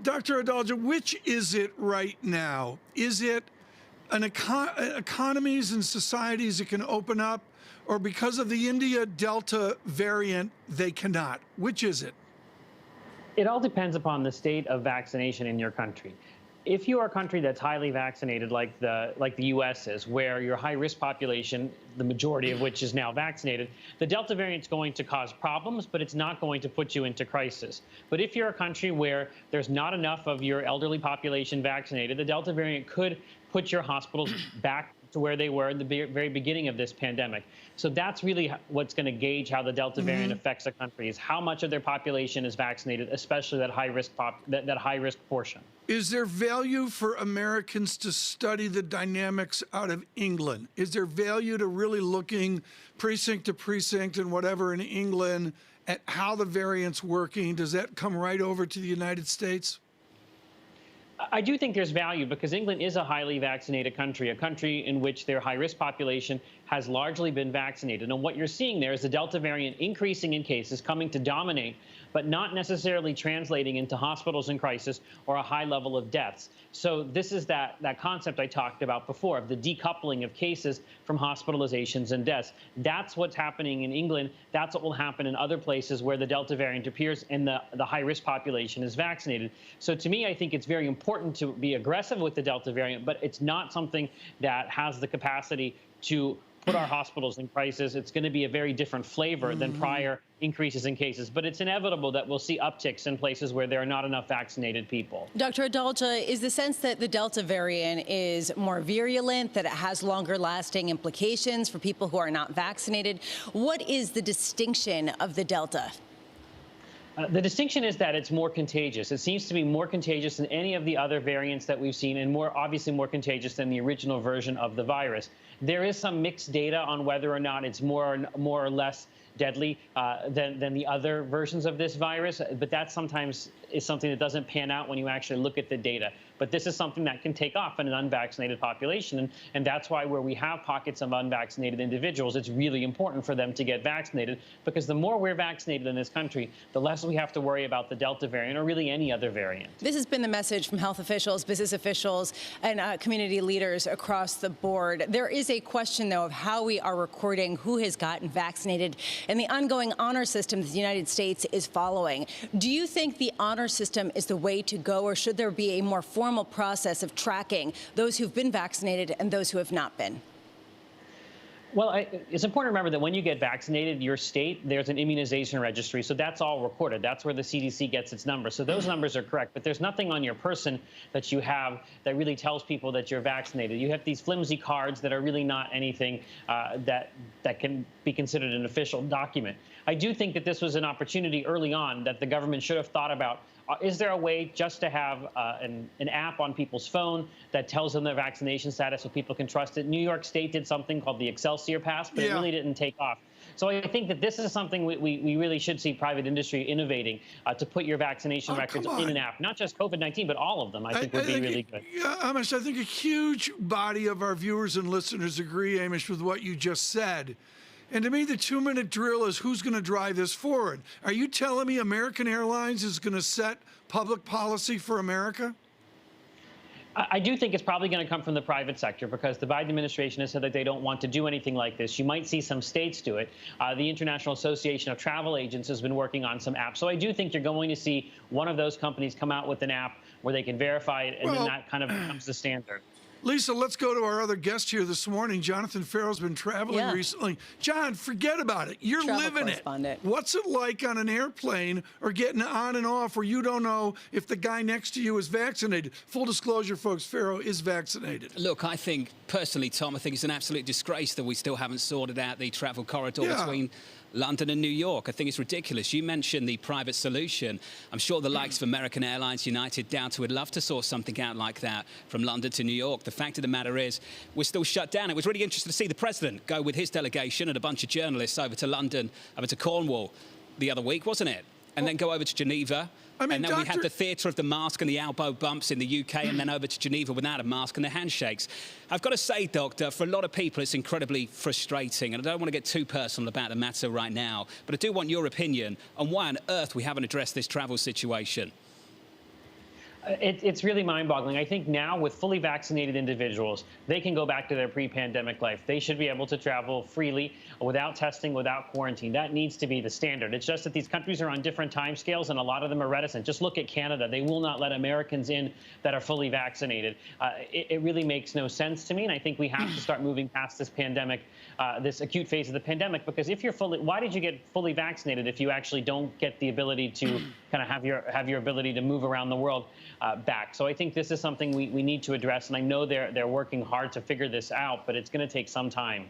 Dr. Adalja, which is it right now? Is it economies and societies that can open up, or because of the India Delta variant, they cannot? Which is it? It all depends upon the state of vaccination in your country. If you are a country that's highly vaccinated, like the U.S. is, where your high-risk population, the majority of which is now vaccinated, the Delta variant is going to cause problems, but it's not going to put you into crisis. But if you're a country where there's not enough of your elderly population vaccinated, the Delta variant could put your hospitals back to where they were in the very beginning of this pandemic. So that's really what's going to gauge how the Delta variant affects a country, is how much of their population is vaccinated, especially that high-risk that high-risk portion. Is there value for Americans to study the dynamics out of England? Is there value to really looking precinct to precinct and whatever in England at how the variant's working? Does that come right over to the United States? I do think there's value because England is a highly vaccinated country, a country in which their high-risk population has largely been vaccinated. And what you're seeing there is the Delta variant increasing in cases, coming to dominate, but not necessarily translating into hospitals in crisis or a high level of deaths. So this is that concept I talked about before of the decoupling of cases from hospitalizations and deaths. That's what's happening in England. That's what will happen in other places where the Delta variant appears and the high-risk population is vaccinated. So to me, I think it's very important to be aggressive with the Delta variant, but it's not something that has the capacity to put our hospitals in crisis. It's going to be a very different flavor than prior increases in cases. But it's inevitable that we'll see upticks in places where there are not enough vaccinated people. Dr. Adalja, is the sense that the Delta variant is more virulent, that it has longer lasting implications for people who are not vaccinated? What is the distinction of the Delta? The distinction is that it's more contagious. It seems to be more contagious than any of the other variants that we've seen, and obviously more contagious than the original version of the virus. There is some mixed data on whether or not it's more or less deadly than the other versions of this virus, but that sometimes is something that doesn't pan out when you actually look at the data. But this is something that can take off in an unvaccinated population, and that's why where we have pockets of unvaccinated individuals, it's really important for them to get vaccinated, because the more we're vaccinated in this country, the less we have to worry about the Delta variant or really any other variant. This has been the message from health officials, business officials, and community leaders across the board. There is a question, though, of how we are recording who has gotten vaccinated and the ongoing honor system that the United States is following. Do you think the honor system is the way to go, or should there be a more formal process of tracking those who've been vaccinated and those who have not been? Well, it's important to remember that when you get vaccinated, your state, there's an immunization registry. So that's all recorded. That's where the CDC gets its numbers. So those numbers are correct. But there's nothing on your person that you have that really tells people that you're vaccinated. You have these flimsy cards that are really not anything that can be considered an official document. I do think that this was an opportunity early on that the government should have thought about. Is there a way just to have an app on people's phone that tells them their vaccination status so people can trust it? New York State did something called the Excelsior Pass, but it really didn't take off. So I think that this is something we really should see private industry innovating to put your vaccination records in an app, not just COVID-19, but all of them, I think would be really good. Yeah, Amesh, I think a huge body of our viewers and listeners agree, Amesh, with what you just said. And to me, the 2-minute drill is who's going to drive this forward. Are you telling me American Airlines is going to set public policy for America? I do think it's probably going to come from the private sector, because the Biden administration has said that they don't want to do anything like this. You might see some states do it. The International Association of Travel Agents has been working on some apps. So I do think you're going to see one of those companies come out with an app where they can verify it, and then that kind of becomes the standard. Lisa, let's go to our other guest here this morning. Jonathan Farrell's been traveling recently. John, forget about it. You're living it. What's it like on an airplane or getting on and off where you don't know if the guy next to you is vaccinated? Full disclosure, folks, Farrell is vaccinated. Look, I think, personally, Tom, I think it's an absolute disgrace that we still haven't sorted out the travel corridor between London and New York. I think it's ridiculous. You mentioned the private solution. I'm sure the likes of American Airlines, United, Delta would love to sort something out like that from London to New York. The fact of the matter is we're still shut down. It was really interesting to see the president go with his delegation and a bunch of journalists over to London, over to Cornwall the other week, wasn't it? And then go over to Geneva. And then we had the theatre of the mask and the elbow bumps in the UK, and then over to Geneva without a mask and the handshakes. I've got to say, Doctor, for a lot of people, it's incredibly frustrating. And I don't want to get too personal about the matter right now, but I do want your opinion on why on earth we haven't addressed this travel situation. It's really mind-boggling. I think now with fully vaccinated individuals, they can go back to their pre-pandemic life. They should be able to travel freely without testing, without quarantine. That needs to be the standard. It's just that these countries are on different timescales, and a lot of them are reticent. Just look at Canada. They will not let Americans in that are fully vaccinated. It really makes no sense to me, and I think we have to start moving past this pandemic, this acute phase of the pandemic, because if you're why did you get fully vaccinated if you actually don't get the ability to kind of have your ability to move around the world back? So I think this is something we need to address, and I know they're working hard to figure this out, but it's going to take some time.